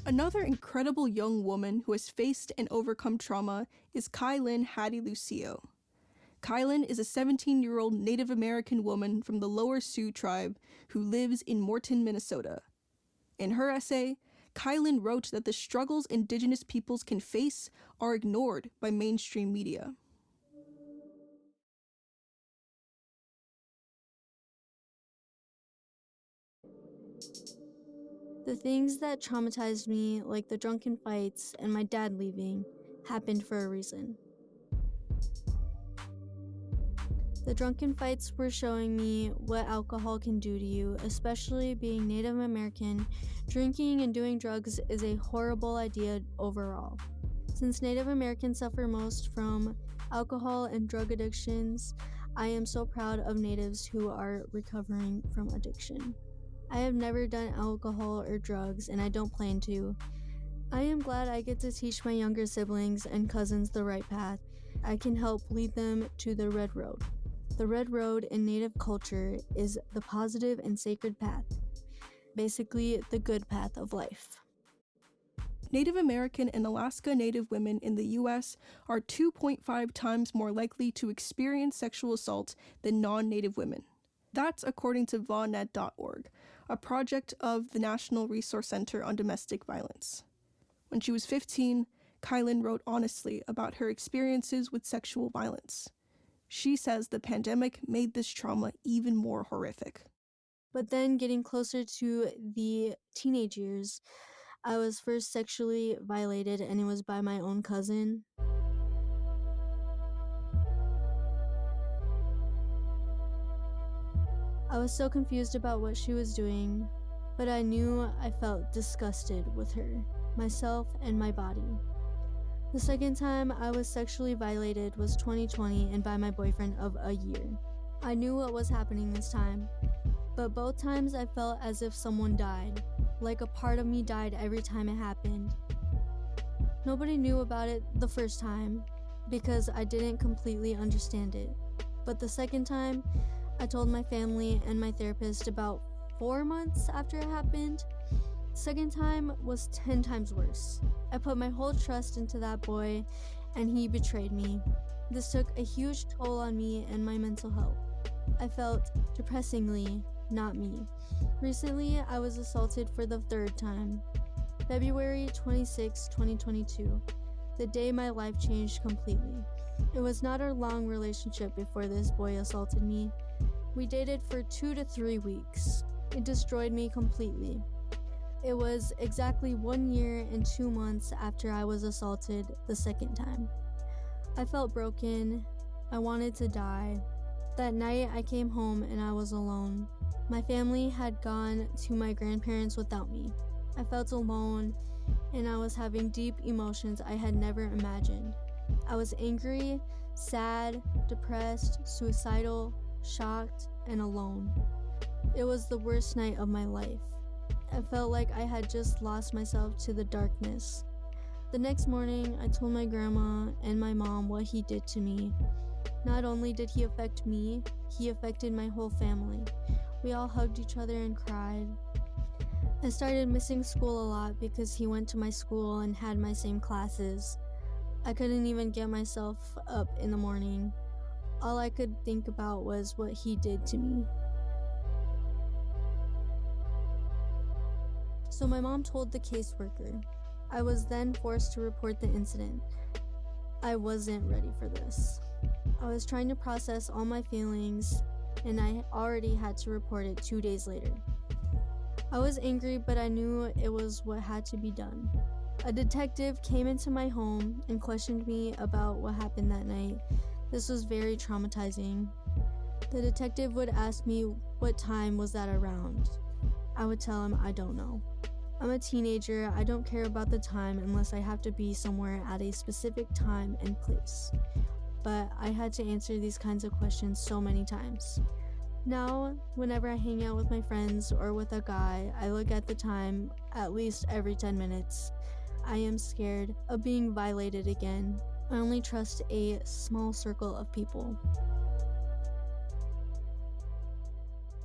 Another incredible young woman who has faced and overcome trauma is KyLynn Hattie Lucio. KyLynn is a 17-year-old Native American woman from the Lower Sioux tribe who lives in Morton, Minnesota. In her essay, KyLynn wrote that the struggles Indigenous peoples can face are ignored by mainstream media. The things that traumatized me, like the drunken fights and my dad leaving, happened for a reason. The drunken fights were showing me what alcohol can do to you, especially being Native American. Drinking and doing drugs is a horrible idea overall. Since Native Americans suffer most from alcohol and drug addictions, I am so proud of Natives who are recovering from addiction. I have never done alcohol or drugs, and I don't plan to. I am glad I get to teach my younger siblings and cousins the right path. I can help lead them to the red road. The red road in Native culture is the positive and sacred path, basically the good path of life. Native American and Alaska Native women in the U.S. are 2.5 times more likely to experience sexual assault than non-Native women. That's according to VawNet.org, a project of the National Resource Center on Domestic Violence. When she was 15, KyLynn wrote honestly about her experiences with sexual violence. She says the pandemic made this trauma even more horrific. But then getting closer to the teenage years, I was first sexually violated, and it was by my own cousin. I was so confused about what she was doing, but I knew I felt disgusted with her, myself, and my body. The second time I was sexually violated was 2020 and by my boyfriend of a year. I knew what was happening this time, but both times I felt as if someone died, like a part of me died every time it happened. Nobody knew about it the first time because I didn't completely understand it, but the second time, I told my family and my therapist about 4 months after it happened. Second time was 10 times worse. I put my whole trust into that boy, and he betrayed me. This took a huge toll on me and my mental health. I felt depressingly not me. Recently, I was assaulted for the third time. February 26, 2022, the day my life changed completely. It was not a long relationship before this boy assaulted me. We dated for 2 to 3 weeks. It destroyed me completely. It was exactly 1 year and 2 months after I was assaulted the second time. I felt broken. I wanted to die. That night I came home and I was alone. My family had gone to my grandparents without me. I felt alone and I was having deep emotions I had never imagined. I was angry, sad, depressed, suicidal, shocked, and alone. It was the worst night of my life. I felt like I had just lost myself to the darkness. The next morning, I told my grandma and my mom what he did to me. Not only did he affect me, he affected my whole family. We all hugged each other and cried. I started missing school a lot because he went to my school and had my same classes. I couldn't even get myself up in the morning. All I could think about was what he did to me. So my mom told the caseworker. I was then forced to report the incident. I wasn't ready for this. I was trying to process all my feelings, and I already had to report it 2 days later. I was angry, but I knew it was what had to be done. A detective came into my home and questioned me about what happened that night. This was very traumatizing. The detective would ask me what time was that around. I would tell him I don't know. I'm a teenager. I don't care about the time unless I have to be somewhere at a specific time and place. But I had to answer these kinds of questions so many times. Now, whenever I hang out with my friends or with a guy, I look at the time at least every 10 minutes. I am scared of being violated again. I only trust a small circle of people.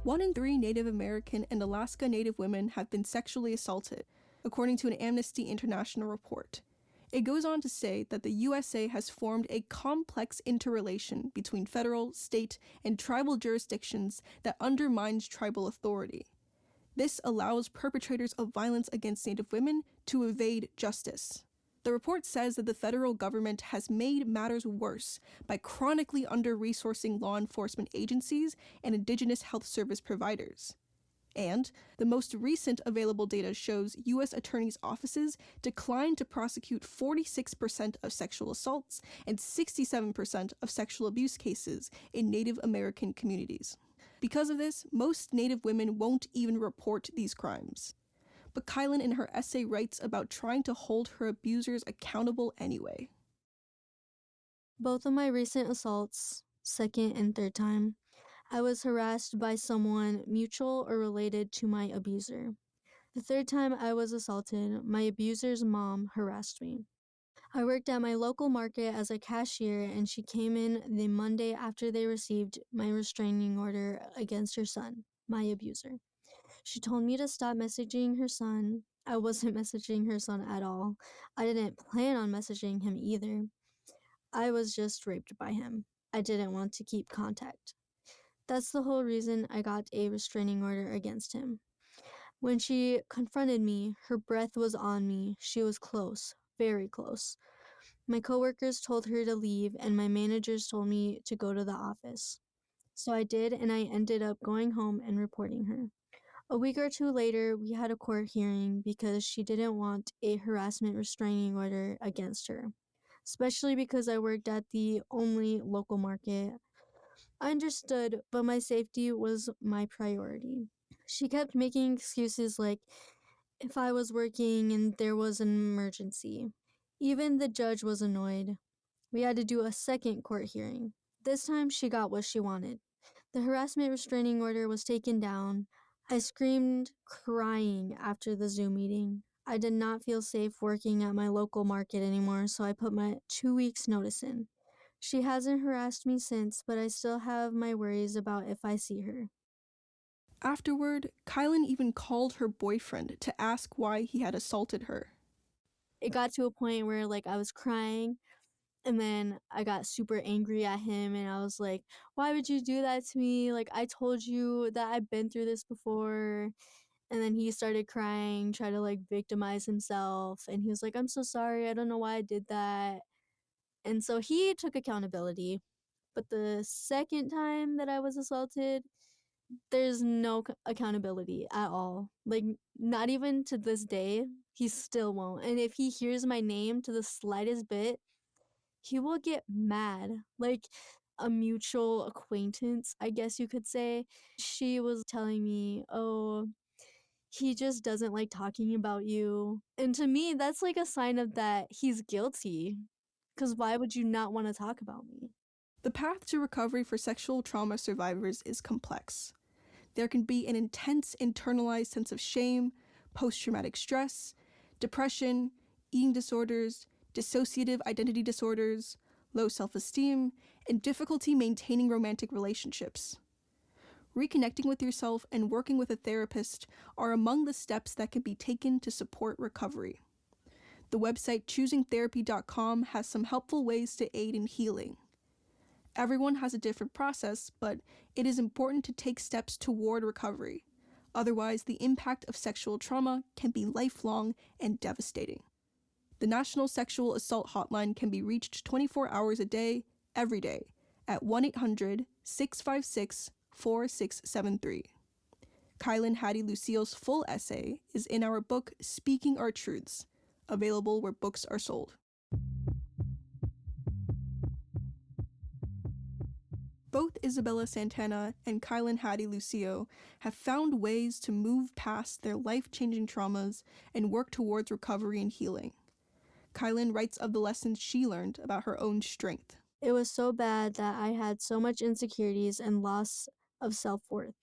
1 in 3 Native American and Alaska Native women have been sexually assaulted. according to an Amnesty International report. It goes on to say that the USA has formed a complex interrelation between federal, state, and tribal jurisdictions that undermines tribal authority. This allows perpetrators of violence against Native women to evade justice. The report says that the federal government has made matters worse by chronically under-resourcing law enforcement agencies and Indigenous health service providers. And the most recent available data shows U.S. attorneys' offices declined to prosecute 46% of sexual assaults and 67% of sexual abuse cases in Native American communities. Because of this, most Native women won't even report these crimes. But KyLynn in her essay writes about trying to hold her abusers accountable anyway. Both of my recent assaults, second and third time, I was harassed by someone mutual or related to my abuser. The third time I was assaulted, my abuser's mom harassed me. I worked at my local market as a cashier, and she came in the Monday after they received my restraining order against her son, my abuser. She told me to stop messaging her son. I wasn't messaging her son at all. I didn't plan on messaging him either. I was just raped by him. I didn't want to keep contact. That's the whole reason I got a restraining order against him. When she confronted me, her breath was on me. She was close, very close. My coworkers told her to leave, and my managers told me to go to the office. So I did, and I ended up going home and reporting her. A week or two later, we had a court hearing because she didn't want a harassment restraining order against her, especially because I worked at the only local market. I understood, but my safety was my priority. She kept making excuses like if I was working and there was an emergency. Even the judge was annoyed. We had to do a second court hearing. This time she got what she wanted. The harassment restraining order was taken down. I screamed, crying after the Zoom meeting. I did not feel safe working at my local market anymore, so I put my 2 weeks notice in. She hasn't harassed me since, but I still have my worries about if I see her. Afterward, KyLynn even called her boyfriend to ask why he had assaulted her. It got to a point where I was crying, and then I got super angry at him, and I was like, why would you do that to me? I told you that I've been through this before. And then he started crying, tried to victimize himself, and he was like, I'm so sorry, I don't know why I did that. And so he took accountability. But the second time that I was assaulted, there's no accountability at all. Not even to this day, he still won't. And if he hears my name to the slightest bit, he will get mad. A mutual acquaintance, I guess you could say. She was telling me, oh, he just doesn't like talking about you. And to me, that's a sign of that he's guilty. Because why would you not want to talk about me? The path to recovery for sexual trauma survivors is complex. There can be an intense internalized sense of shame, post-traumatic stress, depression, eating disorders, dissociative identity disorders, low self-esteem, and difficulty maintaining romantic relationships. Reconnecting with yourself and working with a therapist are among the steps that can be taken to support recovery. The website choosingtherapy.com has some helpful ways to aid in healing. Everyone has a different process, but it is important to take steps toward recovery. Otherwise, the impact of sexual trauma can be lifelong and devastating. The National Sexual Assault Hotline can be reached 24 hours a day, every day, at 1-800-656-4673. KyLynn Hattie Lucio's full essay is in our book Speaking Our Truths, available where books are sold. Both Isabella Santana and KyLynn Hattie Lucio have found ways to move past their life-changing traumas and work towards recovery and healing. KyLynn writes of the lessons she learned about her own strength. It was so bad that I had so much insecurities and loss of self-worth.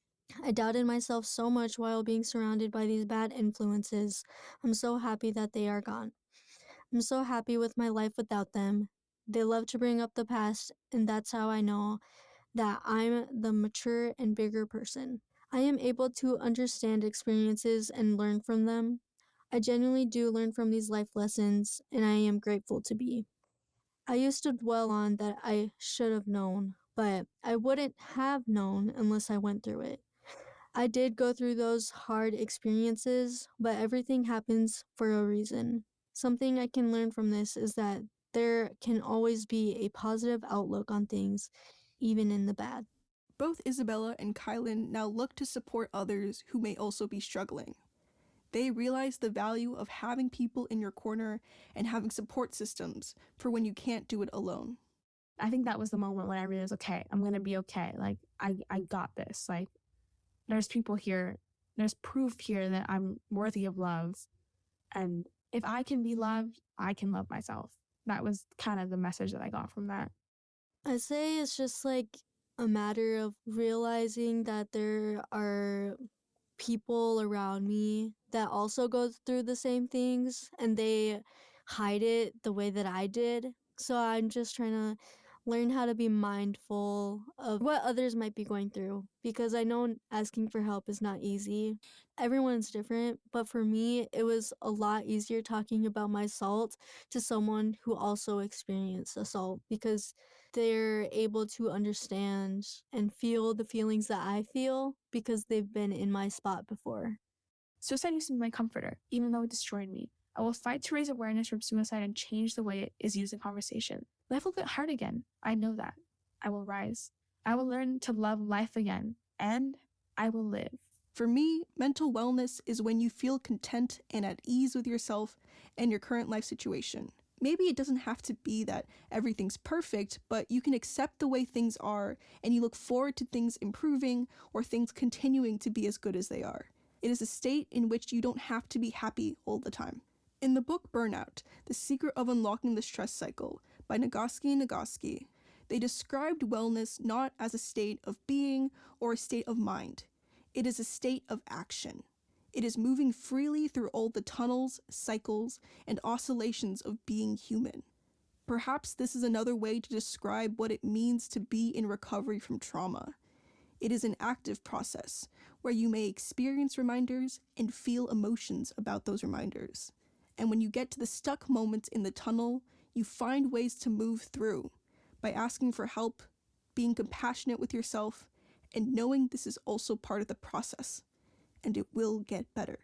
I doubted myself so much while being surrounded by these bad influences. I'm so happy that they are gone. I'm so happy with my life without them. They love to bring up the past, and that's how I know that I'm the mature and bigger person. I am able to understand experiences and learn from them. I genuinely do learn from these life lessons, and I am grateful to be. I used to dwell on that I should have known, but I wouldn't have known unless I went through it. I did go through those hard experiences, but everything happens for a reason. Something I can learn from this is that there can always be a positive outlook on things, even in the bad. Both Isabella and KyLynn now look to support others who may also be struggling. They realize the value of having people in your corner and having support systems for when you can't do it alone. I think that was the moment when I realized, okay, I'm going to be okay. Like, I got this. Like, there's people here. There's proof here that I'm worthy of love. And if I can be loved, I can love myself. That was kind of the message that I got from that. I say it's just like a matter of realizing that there are people around me that also go through the same things and they hide it the way that I did. So I'm just trying to learn how to be mindful of what others might be going through, because I know asking for help is not easy. Everyone's different, but for me, it was a lot easier talking about my assault to someone who also experienced assault, because they're able to understand and feel the feelings that I feel because they've been in my spot before. Suicide used to be my comforter, even though it destroyed me. I will fight to raise awareness from suicide and change the way it is used in conversation. Life will get hard again. I know that. I will rise. I will learn to love life again, and I will live. For me, mental wellness is when you feel content and at ease with yourself and your current life situation. Maybe it doesn't have to be that everything's perfect, but you can accept the way things are and you look forward to things improving or things continuing to be as good as they are. It is a state in which you don't have to be happy all the time. In the book Burnout, The Secret of Unlocking the Stress Cycle by Nagoski, they described wellness not as a state of being or a state of mind. It is a state of action. It is moving freely through all the tunnels, cycles, and oscillations of being human. Perhaps this is another way to describe what it means to be in recovery from trauma. It is an active process where you may experience reminders and feel emotions about those reminders. And when you get to the stuck moments in the tunnel, you find ways to move through by asking for help, being compassionate with yourself, and knowing this is also part of the process, and it will get better.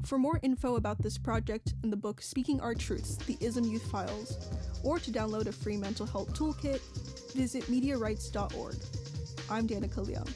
For more info about this project and the book Speaking Our Truths, the Ism Youth Files, or to download a free mental health toolkit, visit mediarights.org. I'm Danica Leung.